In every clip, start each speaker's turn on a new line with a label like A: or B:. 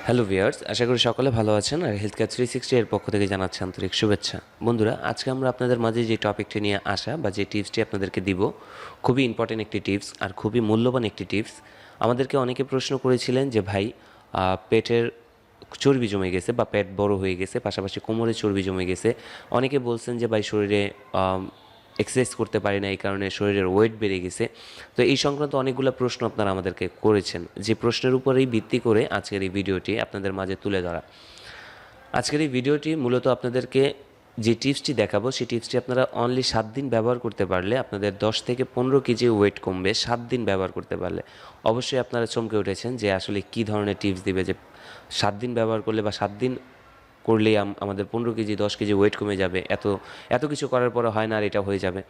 A: Hello viewers, আশা করি সকলে ভালো আছেন আর হেলথ কেয়ার 360 এর পক্ষ থেকে জানাচ্ছি আন্তরিক শুভেচ্ছা। বন্ধুরা, আজকে আমরা আপনাদের মাঝে যে টপিকটি নিয়ে আসা বা যে টিপসটি আপনাদেরকে দিব, খুবই ইম্পর্টেন্ট একটি টিপস আর খুবই মূল্যবান একটি টিপস। আমাদেরকে অনেকে প্রশ্ন করেছিলেন যে ভাই, পেটের চর্বি জমে গেছে বা পেট বড় হয়ে গেছে, পাশাপাশি কোমরে চর্বি জমে গেছে। অনেকে বলছেন যে ভাই, শরীরে এক্সারসাইজ করতে পারি না, এই কারণে শরীরের ওয়েট বেড়ে গেছে। তো এই সংক্রান্ত অনেকগুলো প্রশ্ন আপনারা আমাদেরকে করেছেন, যে প্রশ্নের উপরেই ভিত্তি করে আজকের এই ভিডিওটি আপনাদের মাঝে তুলে ধরা। আজকের এই ভিডিওটি মূলত আপনাদেরকে যে টিপসটি দেখাবো, সেই টিপসটি আপনারা অনলি 7 দিন ব্যবহার করতে পারলে আপনাদের 10 থেকে 15 কেজি ওয়েট কমবে। 7 দিন ব্যবহার করতে পারলে অবশ্যই আপনারা চমকে উঠেছেন যে আসলে কী ধরনের টিপস দিবে, যে 7 দিন ব্যবহার করলে বা 7 দিন করলেই আমাদের 15 কেজি 10 কেজি ওয়েট কমে যাবে, এত কিছু করার পরে হয় না আর এটা হয়ে যাবে।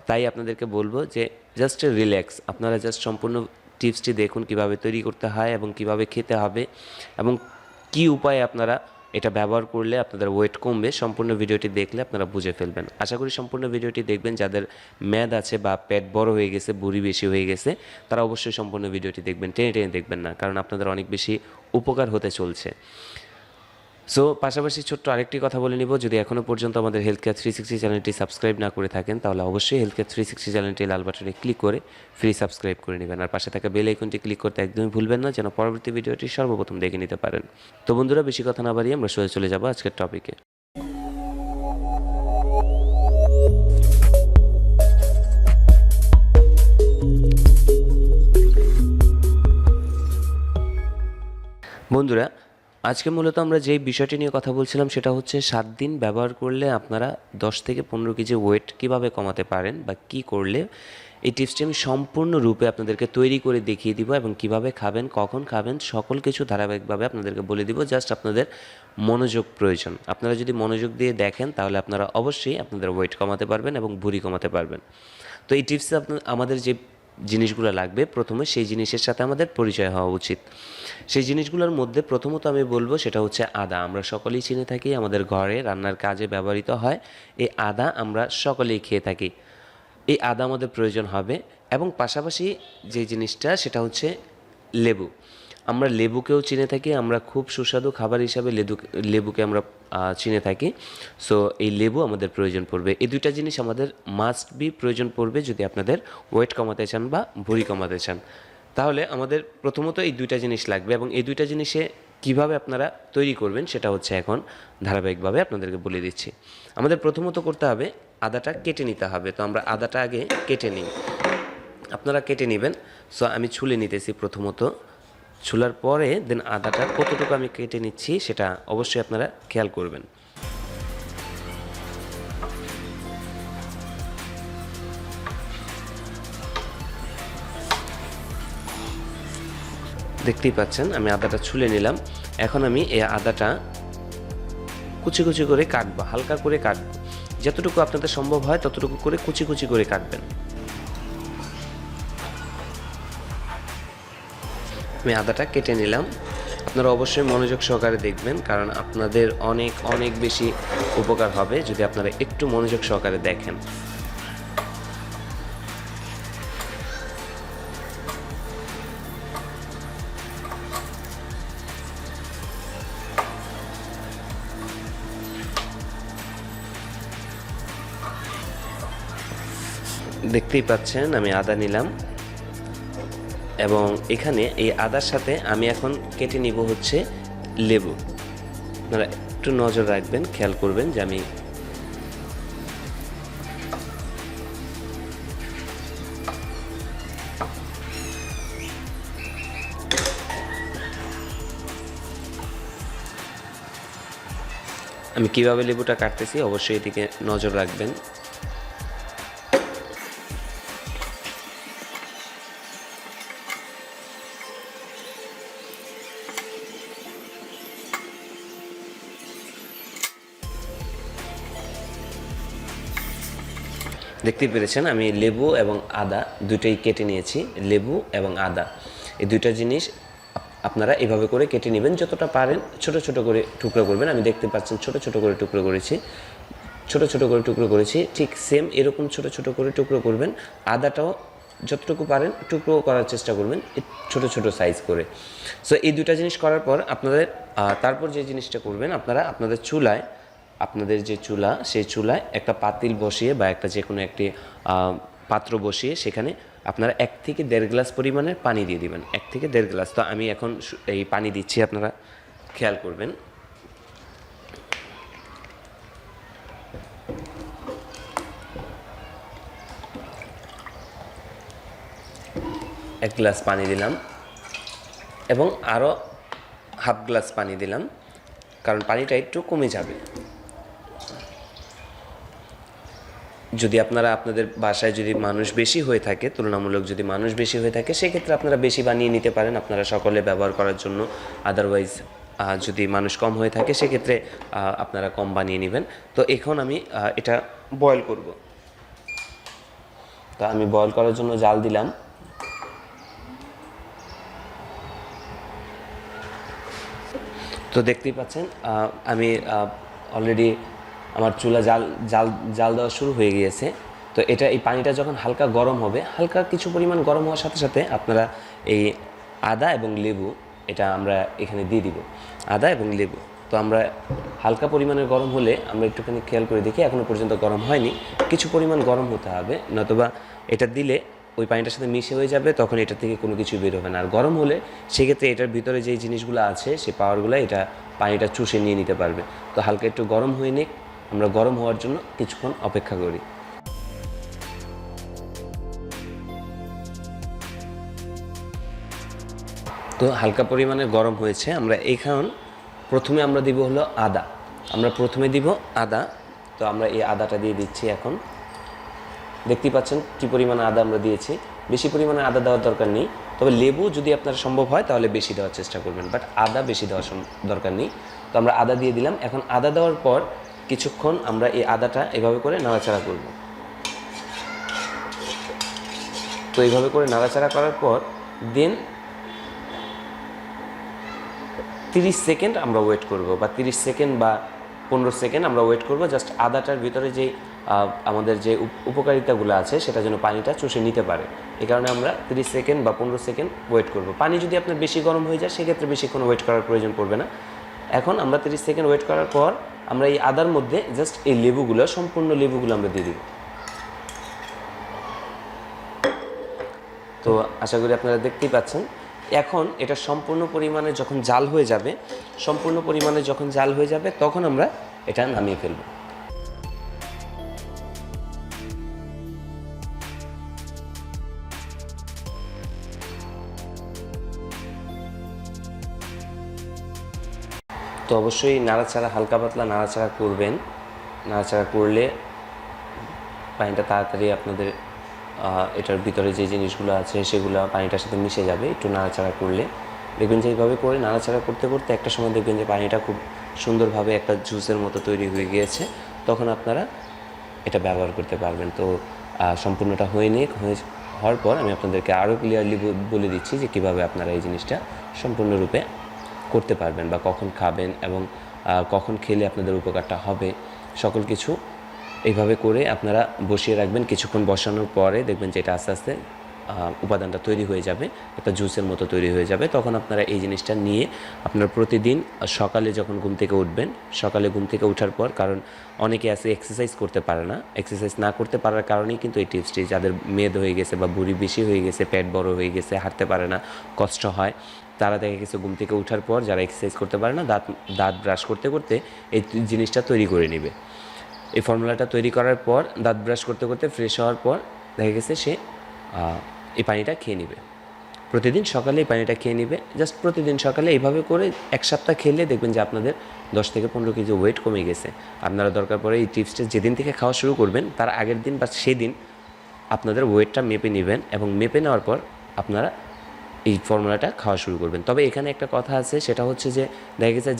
A: তাই আপনাদেরকে বলবো যে জাস্ট রিল্যাক্স, আপনারা জাস্ট সম্পূর্ণ টিপসটি দেখুন কীভাবে তৈরি করতে হয় এবং কীভাবে খেতে হবে এবং কী উপায়ে আপনারা এটা ব্যবহার করলে আপনাদের ওয়েট কমবে। সম্পূর্ণ ভিডিওটি দেখলে আপনারা বুঝে ফেলবেন। আশা করি সম্পূর্ণ ভিডিওটি দেখবেন। যাদের মেদ আছে বা পেট বড় হয়ে গেছে, বুড়ি বেশি হয়ে গেছে, তারা অবশ্যই সম্পূর্ণ ভিডিওটি দেখবেন, টেনে টেনে দেখবেন না, কারণ আপনাদের অনেক বেশি উপকার হতে চলছে। সো পাশাপাশি ছোট্ট আরেকটি কথা বলে নিব, যদি এখনও পর্যন্ত আমাদের হেলথ কেয়ার 360 চ্যানেলটি সাবস্ক্রাইব না করে থাকেন, তাহলে অবশ্যই হেলথ কেয়ার 360 চ্যানেলটি লাল বাটনে ক্লিক করে ফ্রি সাবস্ক্রাইব করে নেবেন। আর পাশে থাকা বেল আইকনটি ক্লিক করতে একদমই ভুলবেন না, যেন পরবর্তী ভিডিওটি সর্বপ্রথম দেখে নিতে পারেন। তো বন্ধুরা, বেশি কথা না বাড়িয়ে আমরা সোজা চলে যাব আজকের টপিকে। বন্ধুরা, আজকে মূলত আমরা যেই বিষয়টি নিয়ে কথা বলছিলাম সেটা হচ্ছে 7 দিন ব্যবহার করলে আপনারা 10 থেকে 15 কেজি ওয়েট কীভাবে কমাতে পারেন বা কী করলে। এই টিপসটি আমি সম্পূর্ণরূপে আপনাদেরকে তৈরি করে দেখিয়ে দিব এবং কিভাবে খাবেন, কখন খাবেন, সকল কিছু ধারাবাহিকভাবে আপনাদেরকে বলে দিব। জাস্ট আপনাদের মনোযোগ প্রয়োজন। আপনারা যদি মনোযোগ দিয়ে দেখেন, তাহলে আপনারা অবশ্যই আপনাদের ওয়েট কমাতে পারবেন এবং ভুঁড়ি কমাতে পারবেন। তো এই টিপসে আমাদের যে জিনিসগুলো লাগবে, প্রথমে সেই জিনিসের সাথে আমাদের পরিচয় হওয়া উচিত। সেই জিনিসগুলোর মধ্যে প্রথমত আমি বলবো সেটা হচ্ছে আদা। আমরা সকলেই চিনে থাকি, আমাদের ঘরে রান্নার কাজে ব্যবহৃত হয়। এই আদা আমরা সকলেই খেয়ে থাকি। এই আদা আমাদের প্রয়োজন হবে। এবং পাশাপাশি যে জিনিসটা সেটা হচ্ছে লেবু। আমরা লেবুকেও চিনে থাকি, আমরা খুব সুস্বাদু খাবার হিসাবে লেবুকে আমরা চিনে থাকি। সো এই লেবু আমাদের প্রয়োজন পড়বে। এই দুইটা জিনিস আমাদের মাস্ট বি প্রয়োজন পড়বে যদি আপনাদের ওয়েট কমাতে চান বা ভুঁড়ি কমাতে চান। তাহলে আমাদের প্রথমত এই দুইটা জিনিস লাগবে এবং এই দুইটা জিনিসে কিভাবে আপনারা তৈরি করবেন সেটা হচ্ছে এখন ধারাবাহিকভাবে আপনাদেরকে বলে দিচ্ছি। আমাদের প্রথমত করতে হবে, আদাটা কেটে নিতে হবে। তো আমরা আদাটা আগে কেটে নিই, আপনারা কেটে নেবেন। সো আমি ছুলে নিতেছি প্রথমত। ছুলার পরে দেন আদাটা কতটুকু আমি কেটে নিচ্ছি সেটা অবশ্যই আপনারা খেয়াল করবেন। দেখতেই পাচ্ছেন আমি আদাটা ছুলে নিলাম। এখন আমি এই আদাটা কুচি কুচি করে কাটবো, হালকা করে কাটবো। যতটুকু আপনাদের সম্ভব হয় ততটুকু করে কুচি কুচি করে কাটবেন। আমি আদাটা কেটে নিলাম। আপনারা অবশ্যই মনোযোগ সহকারে দেখবেন, কারণ আপনাদের অনেক অনেক বেশি উপকার হবে যদি আপনারা একটু মনোযোগ সহকারে দেখেন। দেখতেই পাচ্ছেন আমি আদা নিলাম এবং এখানে এই আদার সাথে আমি এখন কেটে নিব হচ্ছে লেবু। আপনারা একটু নজর রাখবেন, খেয়াল করবেন যে আমি কিভাবে লেবুটা কাটতেছি, অবশ্যই এদিকে নজর রাখবেন। দেখতেই পেরেছেন আমি লেবু এবং আদা দুটোই কেটে নিয়েছি। লেবু এবং আদা এই দুইটা জিনিস আপনারা এভাবে করে কেটে নেবেন, যতটা পারেন ছোট ছোট করে টুকরো করবেন। আমি দেখতে পাচ্ছেন ছোট ছোট করে টুকরো করেছি, ছোট ছোট করে টুকরো করেছি। ঠিক সেম এরকম ছোট ছোট করে টুকরো করবেন। আদাটাও যতটুকু পারেন টুকরো করার চেষ্টা করবেন ছোট ছোট সাইজ করে। সো এই দুটা জিনিস করার পর আপনাদের তারপর যে জিনিসটা করবেন, আপনারা আপনাদের চুলায়, আপনাদের যে চুলা সেই চুলায় একটা পাতিল বসিয়ে বা একটা যে কোনো একটি পাত্র বসিয়ে সেখানে আপনারা 1 থেকে 1.5 গ্লাস পরিমাণের পানি দিয়ে দিবেন। 1 থেকে 1.5 গ্লাস। তো আমি এখন এই পানি দিচ্ছি, আপনারা খেয়াল করবেন। এক গ্লাস পানি দিলাম এবং আরও হাফ গ্লাস পানি দিলাম, কারণ পানিটা একটু কমে যাবে। যদি আপনাদের বাসায় যদি মানুষ বেশি হয়ে থাকে, তুলনামূলক যদি মানুষ বেশি হয়ে থাকে, সেক্ষেত্রে আপনারা বেশি বানিয়ে নিতে পারেন আপনারা সকলে ব্যবহার করার জন্য। আদারওয়াইজ যদি মানুষ কম হয়ে থাকে সেক্ষেত্রে আপনারা কম বানিয়ে নেবেন। তো এখন আমি এটা বয়েল করব। তো আমি বয়েল করার জন্য জাল দিলাম। তো দেখতেই পাচ্ছেন আমি অলরেডি আমার চুলা জাল দেওয়া শুরু হয়ে গিয়েছে। তো এই পানিটা যখন হালকা গরম হবে, হালকা কিছু পরিমাণ গরম হওয়ার সাথে সাথে আপনারা এই আদা এবং লেবু, এটা আমরা এখানে দিয়ে দিব, আদা এবং লেবু। তো আমরা হালকা পরিমাণের গরম হলে আমরা একটুখানি খেয়াল করে দেখি, এখনও পর্যন্ত গরম হয়নি, কিছু পরিমাণ গরম হতে হবে, নতুবা এটা দিলে ওই পানিটার সাথে মিশে হয়ে যাবে, তখন এটা থেকে কোনো কিছু বের হবে না। আর গরম হলে সেক্ষেত্রে এটার ভিতরে যেই জিনিসগুলো আছে সেই পাওয়ারগুলো এটা পানিটা চুষে নিয়ে নিতে পারবে। তো হালকা একটু গরম হয়ে নিক, আমরা গরম হওয়ার জন্য কিছুক্ষণ অপেক্ষা করি। তো হালকা পরিমাণে গরম হয়েছে। আমরা প্রথমে আমরা দিব হলো আদা, আমরা প্রথমে দিব আদা। তো আমরা এই আদাটা দিয়ে দিচ্ছি। এখন দেখতেই পাচ্ছেন কী পরিমাণে আদা আমরা দিয়েছি। বেশি পরিমাণে আদা দেওয়ার দরকার নেই, তবে লেবু যদি আপনার সম্ভব হয় তাহলে বেশি দেওয়ার চেষ্টা করবেন, বাট আদা বেশি দেওয়ার দরকার নেই। তো আমরা আদা দিয়ে দিলাম। এখন আদা দেওয়ার পর কিছুক্ষণ আমরা এই আদাটা এভাবে করে নাড়াচাড়া করব। তো এইভাবে করে নাড়াচাড়া করার পর দেন 30 সেকেন্ড আমরা ওয়েট করব, বা 30 সেকেন্ড বা 15 সেকেন্ড আমরা ওয়েট করব, জাস্ট আদাটার ভিতরে যেই আমাদের যে উপকারিতাগুলো আছে সেটা যেন পানিটা চুষে নিতে পারে। এই কারণে আমরা 30 সেকেন্ড বা 15 সেকেন্ড ওয়েট করব। পানি যদি আপনার বেশি গরম হয়ে যায় সেক্ষেত্রে বেশিক্ষণ ওয়েট করার প্রয়োজন পড়বে না। এখন আমরা 30 সেকেন্ড ওয়েট করার পর আমরা এই আদার মধ্যে জাস্ট এই লেবুগুলো, সম্পূর্ণ লেবুগুলো আমরা দিয়ে দিব। তো আশা করি আপনারা দেখতেই পাচ্ছেন। এখন এটা সম্পূর্ণ পরিমাণে যখন জাল হয়ে যাবে, তখন আমরা এটা নামিয়ে ফেলব। তো অবশ্যই নাড়াচাড়া, হালকা পাতলা নাড়াচাড়া করবেন। নাড়াচাড়া করলে পানিটা তাড়াতাড়ি আপনাদের এটার ভিতরে যে জিনিসগুলো আছে সেগুলো পানিটার সাথে মিশে যাবে। একটু নাড়াচাড়া করলে দেখবেন যে এইভাবে করে নাড়াচাড়া করতে করতে একটা সময় দেখবেন যে পানিটা খুব সুন্দরভাবে একটা জুসের মতো তৈরি হয়ে গিয়েছে, তখন আপনারা এটা ব্যবহার করতে পারবেন। তো সম্পূর্ণটা হওয়ার পর আমি আপনাদেরকে আরও ক্লিয়ারলি বলে দিচ্ছি যে কীভাবে আপনারা এই জিনিসটা সম্পূর্ণরূপে করতে পারবেন, বা কখন খাবেন এবং কখন খেলে আপনাদের উপকারটা হবে, সকল কিছু এইভাবে করে আপনারা বসিয়ে রাখবেন। কিছুক্ষণ বসানোর পরে দেখবেন যে এটা আস্তে আস্তে উপাদানটা তৈরি হয়ে যাবে, একটা জুসের মতো তৈরি হয়ে যাবে। তখন আপনারা এই জিনিসটা নিয়ে আপনারা প্রতিদিন সকালে যখন ঘুম থেকে উঠবেন, সকালে ঘুম থেকে ওঠার পর, কারণ অনেকে আছে এক্সারসাইজ করতে পারে না, এক্সারসাইজ না করতে পারার কারণেই কিন্তু এই টিপসটি, যাদের মেদ হয়ে গেছে বা ভুঁড়ি বেশি হয়ে গেছে, পেট বড় হয়ে গেছে, হাঁটতে পারে না, কষ্ট হয়, তারা দেখা গেছে ঘুম থেকে ওঠার পর যারা এক্সারসাইজ করতে পারে না, দাঁত ব্রাশ করতে করতে এই জিনিসটা তৈরি করে নেবে। এই ফর্মুলাটা তৈরি করার পর দাঁত ব্রাশ করতে করতে ফ্রেশ হওয়ার পর দেখা গেছে সে এই পানিটা খেয়ে নেবে। প্রতিদিন সকালে এই পানিটা খেয়ে নেবে, জাস্ট প্রতিদিন সকালে এইভাবে করে 1 সপ্তাহ খেলে দেখবেন যে আপনাদের 10 থেকে 15 কেজি ওয়েট কমে গেছে। আপনারা দরকার পড়ে এই টিপসটা যেদিন থেকে খাওয়া শুরু করবেন তার আগের দিন বা সেদিন আপনাদের ওয়েটটা মেপে নেবেন, এবং মেপে নেওয়ার পর আপনারা এই ফর্মুলাটা খাওয়া শুরু করবেন। তবে এখানে একটা কথা আছে, সেটা হচ্ছে যে দেখা গেছে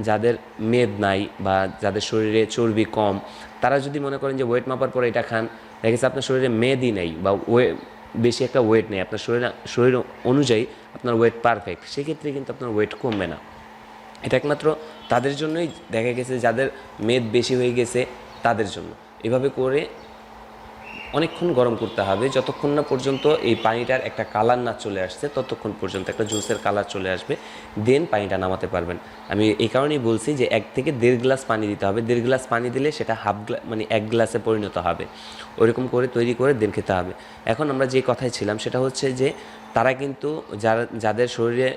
A: যাদের মেদ নাই বা যাদের শরীরে চর্বি কম, তারা যদি মনে করেন যে ওয়েট মাপার পরে এটা খান, দেখা গেছে আপনার শরীরে মেদই নেই বা বেশি একটা ওয়েট নেই, আপনার শরীর অনুযায়ী আপনার ওয়েট পারফেক্ট, সেক্ষেত্রে কিন্তু আপনার ওয়েট কমবে না। এটা একমাত্র তাদের জন্যই দেখা গেছে, যাদের মেদ বেশি হয়ে গেছে তাদের জন্য। এভাবে করে অনেকক্ষণ গরম করতে হবে, যতক্ষণ না পর্যন্ত এই পানিটার একটা কালার না চলে আসছে ততক্ষণ পর্যন্ত, একটা জুসের কালার চলে আসবে, দেন পানিটা নামাতে পারবেন। আমি এই কারণেই বলছি যে 1 থেকে 1.5 গ্লাস পানি দিতে হবে। 1.5 গ্লাস পানি দিলে সেটা হাফ গ্লাস মানে 1 গ্লাসে পরিণত হবে। ওইরকম করে তৈরি করে দেন খেতে হবে। এখন আমরা যে কথায় ছিলাম সেটা হচ্ছে যে তারা কিন্তু যাদের শরীরে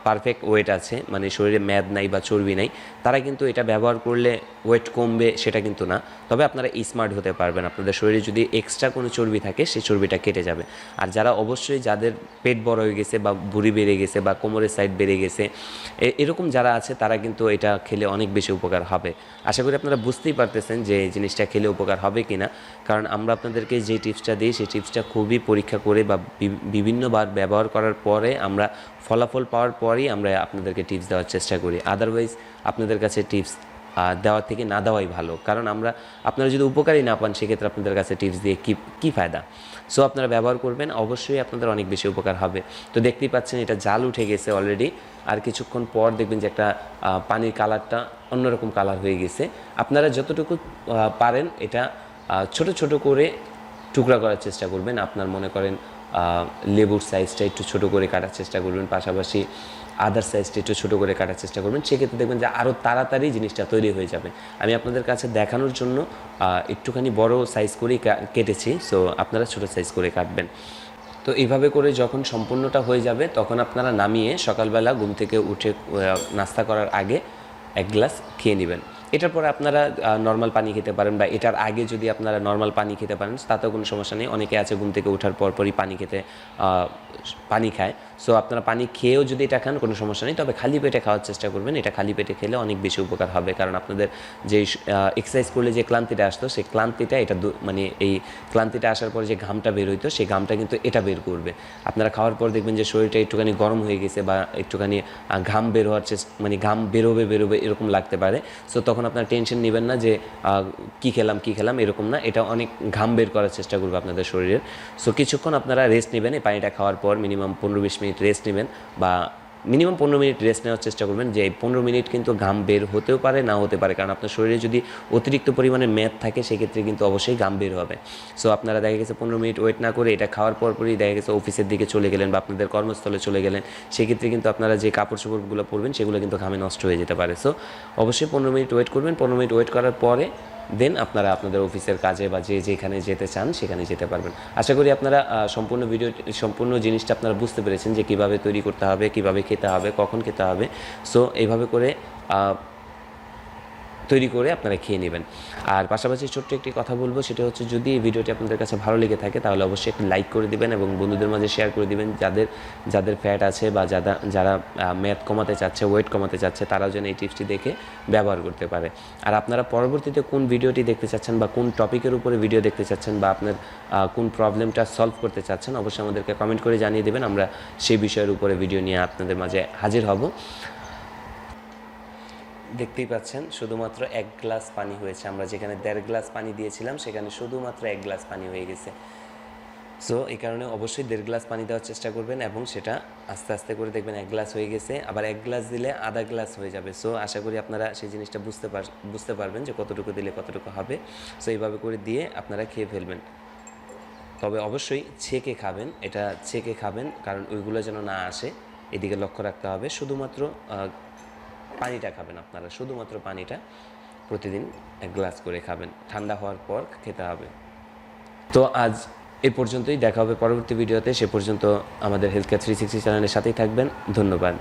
A: পারফেক্ট ওয়েট আছে, মানে শরীরে মেদ নাই বা চর্বি নাই, তারা কিন্তু এটা ব্যবহার করলে ওয়েট কমবে সেটা কিন্তু না। তবে আপনারা স্মার্ট হতে পারবেন, আপনাদের শরীরে যদি এক্সট্রা কোনো চর্বি থাকে সেই চর্বিটা কেটে যাবে। আর যারা অবশ্যই যাদের পেট বড় হয়ে গেছে বা ভুঁড়ি বেড়ে গেছে বা কোমরের সাইড বেড়ে গেছে, এরকম যারা আছে তারা কিন্তু এটা খেলে অনেক বেশি উপকার হবে। আশা করি আপনারা বুঝতেই পারতেছেন যে এই জিনিসটা খেলে উপকার হবে কি না, কারণ আমরা আপনাদেরকে যে টিপসটা দিই সেই টিপসটা খুবই পরীক্ষা করে বা বিভিন্নবার ব্যবহার করার পরে আমরা ফলাফল পাওয়ার পরেই আমরা আপনাদেরকে টিপস দেওয়ার চেষ্টা করি। আদারওয়াইজ আপনাদের কাছে টিপস দেওয়ার থেকে না দেওয়াই ভালো, কারণ আপনারা যদি উপকারই না পান সেক্ষেত্রে আপনাদের কাছে টিপস দিয়ে কী ফায়দা। সো আপনারা ব্যবহার করবেন, অবশ্যই আপনাদের অনেক বেশি উপকার হবে। তো দেখতেই পাচ্ছেন এটা জাল উঠে গেছে অলরেডি, আর কিছুক্ষণ পর দেখবেন যে একটা পানির কালারটা অন্যরকম কালার হয়ে গেছে। আপনারা যতটুকু পারেন এটা ছোট ছোট করে টুকরা করার চেষ্টা করবেন। আপনার মনে করেন লেবুর সাইজটা একটু ছোট করে কাটার চেষ্টা করবেন, পাশাপাশি আদার সাইজটা একটু ছোটো করে কাটার চেষ্টা করবেন। সেক্ষেত্রে দেখবেন যে আরও তাড়াতাড়ি জিনিসটা তৈরি হয়ে যাবে। আমি আপনাদের কাছে দেখানোর জন্য একটুখানি বড় সাইজ করেই কেটেছি, সো আপনারা ছোটো সাইজ করে কাটবেন। তো এইভাবে করে যখন সম্পূর্ণটা হয়ে যাবে তখন আপনারা নামিয়ে সকালবেলা ঘুম থেকে উঠে নাস্তা করার আগে 1 গ্লাস খেয়ে নেবেন। এটার পরে আপনারা নর্মাল পানি খেতে পারেন, বা এটার আগে যদি আপনারা নর্মাল পানি খেতে পারেন তাতেও কোনো সমস্যা নেই। অনেকে আছে ঘুম থেকে ওঠার পরপরই পানি খায়, সো আপনারা পানি খেয়েও যদি এটা খান কোনো সমস্যা নেই, তবে খালি পেটে খাওয়ার চেষ্টা করবেন। এটা খালি পেটে খেলে অনেক বেশি উপকার হবে, কারণ আপনাদের যে এক্সারসাইজ করলে যে ক্লান্তিটা আসতো সেই ক্লান্তিটা মানে এই ক্লান্তিটা আসার পরে যে ঘামটা বের হইতো সেই ঘামটা কিন্তু এটা বের করবে। আপনারা খাওয়ার পর দেখবেন যে শরীরটা একটুখানি গরম হয়ে গেছে বা একটুখানি ঘাম বের হওয়ার মানে ঘাম বেরোবে এরকম লাগতে পারে। সো তখন আপনার টেনশন নেবেন না যে কী খেলাম এরকম না, এটা অনেক ঘাম বের করার চেষ্টা করবে আপনাদের শরীরের। সো কিছুক্ষণ আপনারা রেস্ট নেবেন, এই পানিটা খাওয়ার পর মিনিমাম 15-20 মিনিট রেস্ট নেবেন, বা মিনিমাম 15 মিনিট রেস্ট নেওয়ার চেষ্টা করবেন। যে এই 15 মিনিট কিন্তু ঘাম বের হতেও পারে না হতে পারে, কারণ আপনার শরীরে যদি অতিরিক্ত পরিমাণে মেদ থাকে সেক্ষেত্রে কিন্তু অবশ্যই ঘাম বের হবে। সো আপনারা দেখা গেছে 15 মিনিট ওয়েট না করে এটা খাওয়ার পরই দেখা গেছে অফিসের দিকে চলে গেলেন বা আপনাদের কর্মস্থলে চলে গেলেন, সেক্ষেত্রে কিন্তু আপনারা যে কাপড় চোপড়গুলো পরবেন সেগুলো কিন্তু ঘামে নষ্ট হয়ে যেতে পারে। সো অবশ্যই 15 মিনিট ওয়েট করবেন। 15 মিনিট ওয়েট করার পরে দেন আপনারা আপনাদের অফিসের কাজে বা যেখানে যেতে চান সেখানে যেতে পারবেন। আশা করি আপনারা সম্পূর্ণ জিনিসটা আপনারা বুঝতে পেরেছেন যে কীভাবে তৈরি করতে হবে, কীভাবে খেতে হবে, কখন খেতে হবে। সো এইভাবে করে তৈরি করে আপনারা খেয়ে নেবেন। আর পাশাপাশি ছোট্ট একটি কথা বলবো, সেটা হচ্ছে যদি এই ভিডিওটি আপনাদের কাছে ভালো লেগে থাকে তাহলে অবশ্যই একটি লাইক করে দিবেন এবং বন্ধুদের মাঝে শেয়ার করে দিবেন। যাদের ফ্যাট আছে বা যারা মেদ কমাতে চাচ্ছে, ওয়েট কমাতে চাচ্ছে, তারাও যেন এই টিপসটি দেখে ব্যবহার করতে পারে। আর আপনারা পরবর্তীতে কোন ভিডিওটি দেখতে চাচ্ছেন বা কোন টপিকের উপরে ভিডিও দেখতে চাচ্ছেন বা আপনার কোন প্রবলেমটা সলভ করতে চাচ্ছেন অবশ্যই আমাদেরকে কমেন্ট করে জানিয়ে দেবেন। আমরা সেই বিষয়ের উপরে ভিডিও নিয়ে আপনাদের মাঝে হাজির হব। দেখতেই পাচ্ছেন শুধুমাত্র 1 গ্লাস পানি হয়েছে। আমরা যেখানে 1.5 গ্লাস পানি দিয়েছিলাম সেখানে শুধুমাত্র 1 গ্লাস পানি হয়ে গেছে। সো এই কারণে অবশ্যই 1.5 গ্লাস পানি দেওয়ার চেষ্টা করবেন এবং সেটা আস্তে আস্তে করে দেখবেন 1 গ্লাস হয়ে গেছে, আবার 1 গ্লাস দিলে আধা গ্লাস হয়ে যাবে। সো আশা করি আপনারা সেই জিনিসটা বুঝতে পারবেন যে কতটুকু দিলে কতটুকু হবে। সো এইভাবে করে দিয়ে আপনারা খেয়ে ফেলবেন। তবে অবশ্যই ছেঁকে খাবেন, এটা ছেঁকে খাবেন, কারণ ওইগুলো যেন না আসে এদিকে লক্ষ্য রাখতে হবে। শুধুমাত্র পানিটা খাবেন, আপনারা শুধুমাত্র পানিটা প্রতিদিন 1 গ্লাস করে খাবেন, ঠান্ডা হওয়ার পর খেতে হবে। তো আজ এ পর্যন্তই, দেখা হবে পরবর্তী ভিডিওতে। সে পর্যন্ত আমাদের হেলথ কেয়ার 360 চ্যানেলের সাথেই থাকবেন। ধন্যবাদ।